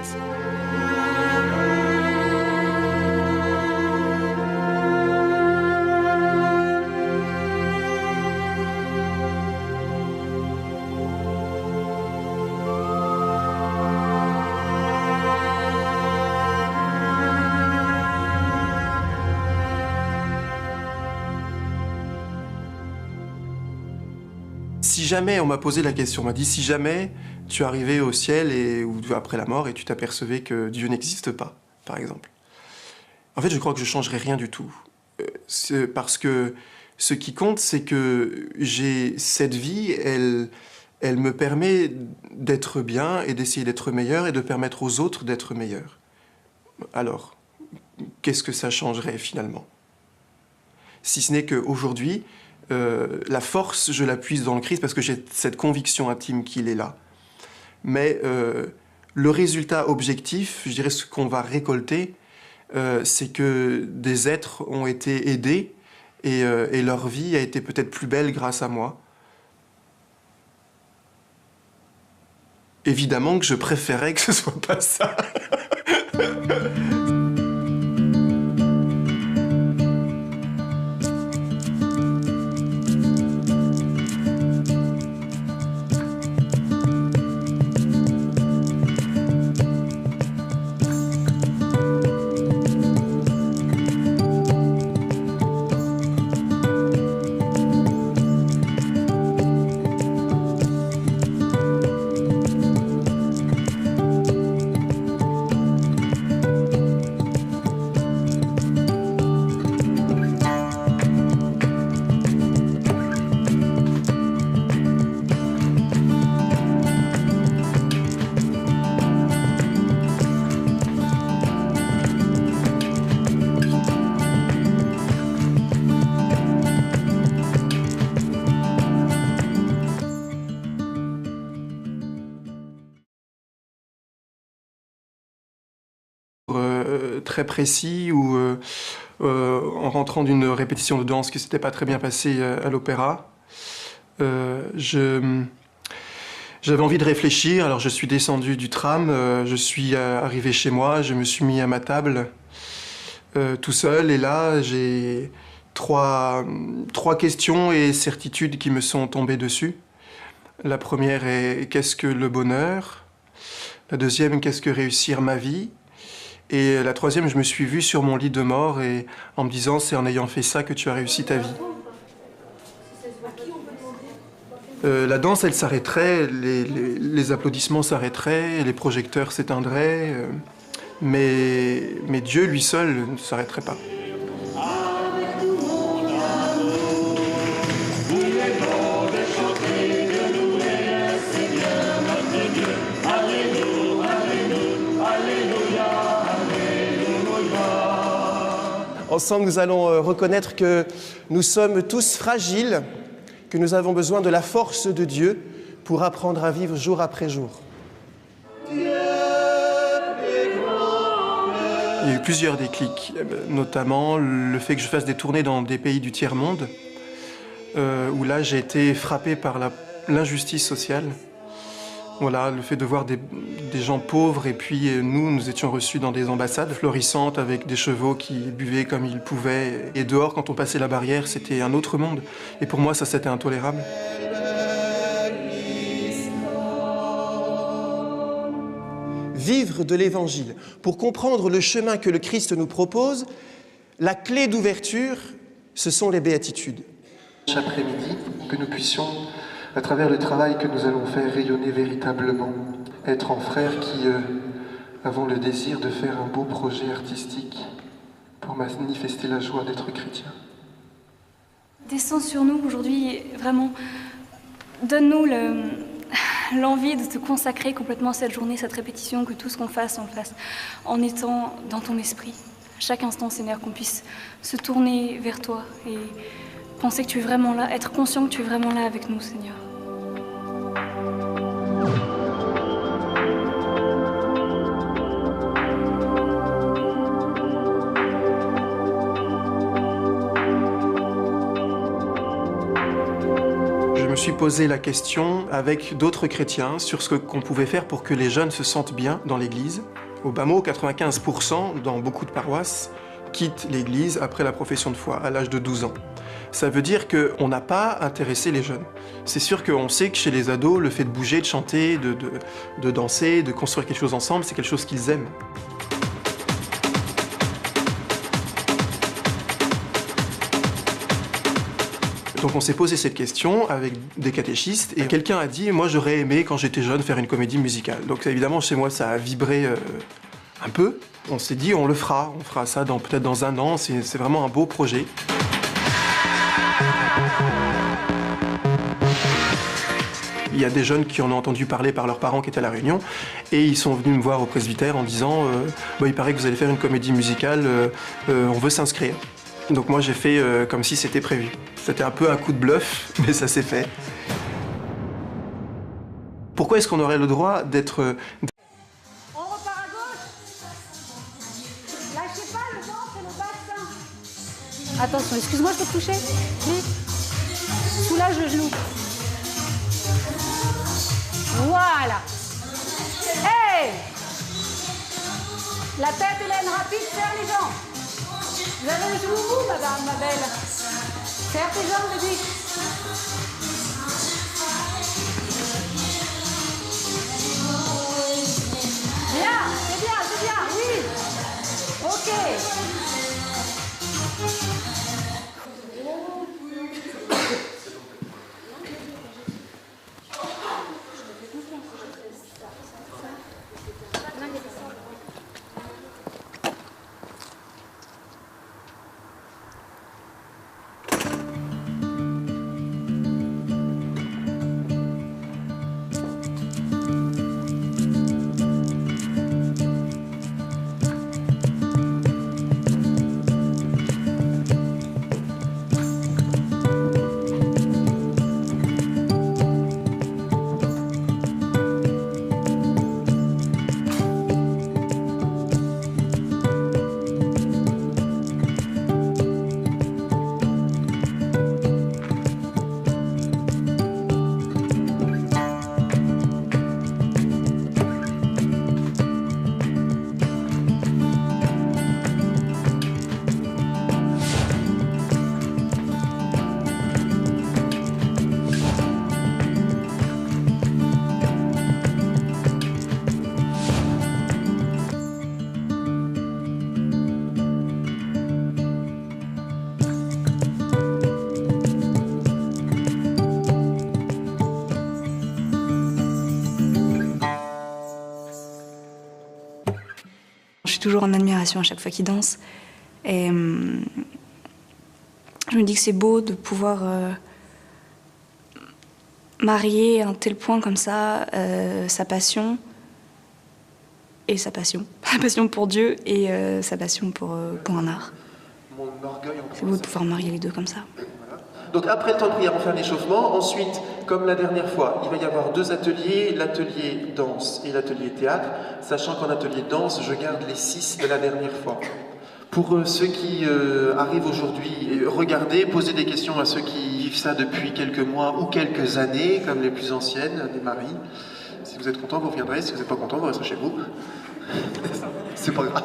Si jamais, on m'a posé la question, on m'a dit si jamais tu arrivais au ciel ou après la mort et tu t'apercevais que Dieu n'existe pas, par exemple. En fait, je crois que je ne changerais rien du tout. Parce que ce qui compte, c'est que cette vie, elle me permet d'être bien et d'essayer d'être meilleur et de permettre aux autres d'être meilleurs. Alors, qu'est-ce que ça changerait finalement? Si ce n'est qu'aujourd'hui, la force, je la puise dans le Christ parce que j'ai cette conviction intime qu'il est là. Mais Le résultat objectif, je dirais ce qu'on va récolter, c'est que des êtres ont été aidés et leur vie a été peut-être plus belle grâce à moi. Évidemment que je préférais que ce soit pas ça. Très précis où en rentrant d'une répétition de danse qui ne s'était pas très bien passée à l'opéra, j'avais envie de réfléchir, alors je suis descendu du tram, je suis arrivé chez moi, je me suis mis à ma table tout seul et là j'ai trois questions et certitudes qui me sont tombées dessus. La première est qu'est-ce que le bonheur? La deuxième, qu'est-ce que réussir ma vie? Et la troisième, je me suis vu sur mon lit de mort et en me disant c'est en ayant fait ça que tu as réussi ta vie. La danse, elle s'arrêterait, les applaudissements s'arrêteraient, les projecteurs s'éteindraient, mais Dieu, lui seul, ne s'arrêterait pas. Ensemble, nous allons reconnaître que nous sommes tous fragiles, que nous avons besoin de la force de Dieu pour apprendre à vivre jour après jour. Il y a eu plusieurs déclics, notamment le fait que je fasse des tournées dans des pays du tiers-monde, où là j'ai été frappé par l'injustice sociale. Voilà, le fait de voir des gens pauvres et puis nous étions reçus dans des ambassades florissantes avec des chevaux qui buvaient comme ils pouvaient. Et dehors, quand on passait la barrière, c'était un autre monde. Et pour moi, ça, c'était intolérable. Vivre de l'Évangile. Pour comprendre le chemin que le Christ nous propose, la clé d'ouverture, ce sont les béatitudes. Chaque après-midi, que nous puissions, à travers le travail que nous allons faire, rayonner véritablement, être en frères qui avons le désir de faire un beau projet artistique pour manifester la joie d'être chrétien. Descends sur nous aujourd'hui, vraiment, donne-nous l'envie de te consacrer complètement cette journée, cette répétition, que tout ce qu'on fasse, on le fasse en étant dans ton esprit. À chaque instant, Seigneur, qu'on puisse se tourner vers toi et penser que tu es vraiment là, être conscient que tu es vraiment là avec nous, Seigneur. Je me suis posé la question avec d'autres chrétiens sur ce qu'on pouvait faire pour que les jeunes se sentent bien dans l'église. Au bas mot, 95% dans beaucoup de paroisses quittent l'église après la profession de foi, à l'âge de 12 ans. Ça veut dire qu'on n'a pas intéressé les jeunes. C'est sûr qu'on sait que chez les ados, le fait de bouger, de chanter, de danser, de construire quelque chose ensemble, c'est quelque chose qu'ils aiment. Donc on s'est posé cette question avec des catéchistes et quelqu'un a dit « Moi j'aurais aimé quand j'étais jeune faire une comédie musicale ». Donc évidemment chez moi ça a vibré un peu. On s'est dit on fera ça peut-être dans 1 an, c'est vraiment un beau projet. Il y a des jeunes qui en ont entendu parler par leurs parents qui étaient à La Réunion et ils sont venus me voir au presbytère en disant il paraît que vous allez faire une comédie musicale, on veut s'inscrire. Donc moi j'ai fait comme si c'était prévu. C'était un peu un coup de bluff, mais ça s'est fait. Pourquoi est-ce qu'on aurait le droit d'être... c'est le bassin. Attention, excuse-moi, je peux te toucher? Clique. Soulage le genou. Voilà. Hey! La tête, Hélène, rapide, serre les jambes. Vous avez les genoux mous, madame, ma belle. Serre tes jambes, bébé. Bien, c'est bien, oui. Ok. Je suis toujours en admiration à chaque fois qu'il danse. Et je me dis que c'est beau de pouvoir marier à un tel point comme ça sa passion et sa passion. Sa passion pour Dieu et sa passion pour un art. C'est beau de pouvoir marier les deux comme ça. Donc après le temps de prière, on fait un échauffement. Ensuite, comme la dernière fois, il va y avoir 2 ateliers, l'atelier danse et l'atelier théâtre, sachant qu'en atelier danse, je garde les 6 de la dernière fois. Pour ceux qui arrivent aujourd'hui, regardez, posez des questions à ceux qui vivent ça depuis quelques mois ou quelques années, comme les plus anciennes, des maris. Si vous êtes content, vous reviendrez. Si vous n'êtes pas content, vous resterez chez vous. C'est pas grave.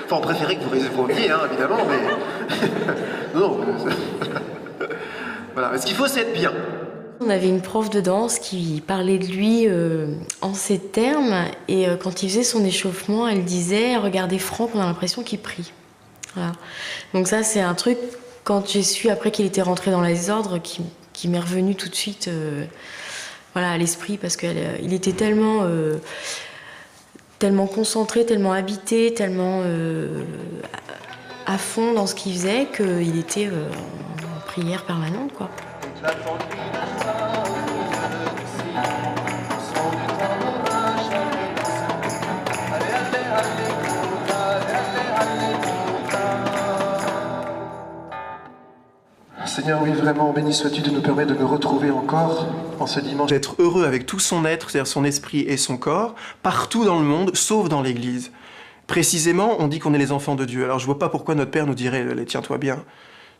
Enfin, on préférait que vous reveniez, hein, évidemment, mais... non. Voilà. Ce qu'il faut, c'est être bien. On avait une prof de danse qui parlait de lui en ces termes, et quand il faisait son échauffement, elle disait « Regardez Franck, on a l'impression qu'il prie ». Voilà. Donc ça, c'est un truc, quand j'ai su après qu'il était rentré dans les ordres, qui m'est revenu tout de suite voilà, à l'esprit, parce qu'il était tellement concentré, tellement habité, tellement à fond dans ce qu'il faisait, qu'il était en prière permanente, quoi. Seigneur, oui, vraiment, béni sois-tu de nous permettre de nous retrouver encore en ce dimanche. D'être heureux avec tout son être, c'est-à-dire son esprit et son corps, partout dans le monde, sauf dans l'Église. Précisément, on dit qu'on est les enfants de Dieu. Alors je vois pas pourquoi notre Père nous dirait « tiens-toi bien ».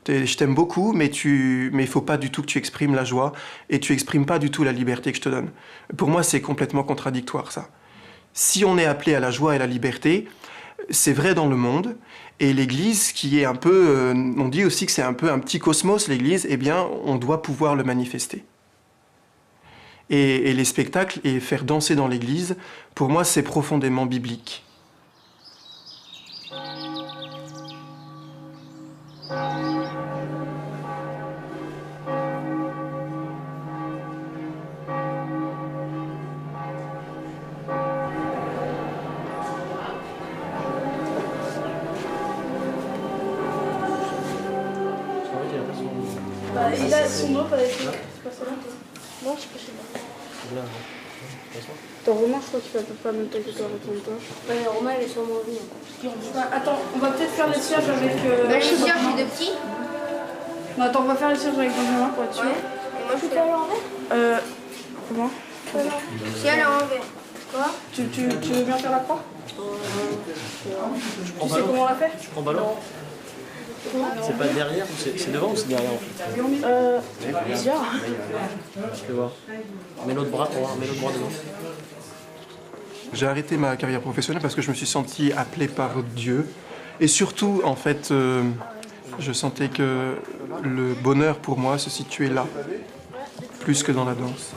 Je t'aime beaucoup, mais il faut pas du tout que tu exprimes la joie et tu exprimes pas du tout la liberté que je te donne. Pour moi, c'est complètement contradictoire, ça. Si on est appelé à la joie et la liberté, c'est vrai dans le monde, et l'Église, qui est un peu... on dit aussi que c'est un peu un petit cosmos, l'Église, eh bien, on doit pouvoir le manifester. Et les spectacles et faire danser dans l'Église, pour moi, c'est profondément biblique. Il a son dos avec lui. C'est pas ça là? Non, je sais pas. Là, attends, Romain, je crois qu'il va pas même temps que toi avec toi. Ouais, Romain, il est sûrement venu. Attends, on va peut-être faire les cierges avec. Les cierges, j'ai deux petits. Non, attends, on va faire les cierges avec Benjamin pour être sûr. Ouais. Et moi, je peux aller à l'envers? Comment? Si elle est à l'envers. Quoi? Tu veux bien faire la croix? Tu sais comment on l'a fait? Je prends ballon. C'est pas derrière, c'est devant ou c'est derrière en fait? Bizarre. Je vais voir. Mets l'autre bras pour voir, mets l'autre bras devant. J'ai arrêté ma carrière professionnelle parce que je me suis senti appelé par Dieu. Et surtout, en fait, je sentais que le bonheur pour moi se situait là, plus que dans la danse.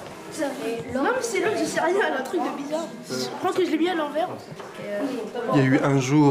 Non, mais c'est là que je sais rien, un truc de bizarre. Je crois que je l'ai mis à l'envers. Il y a eu un jour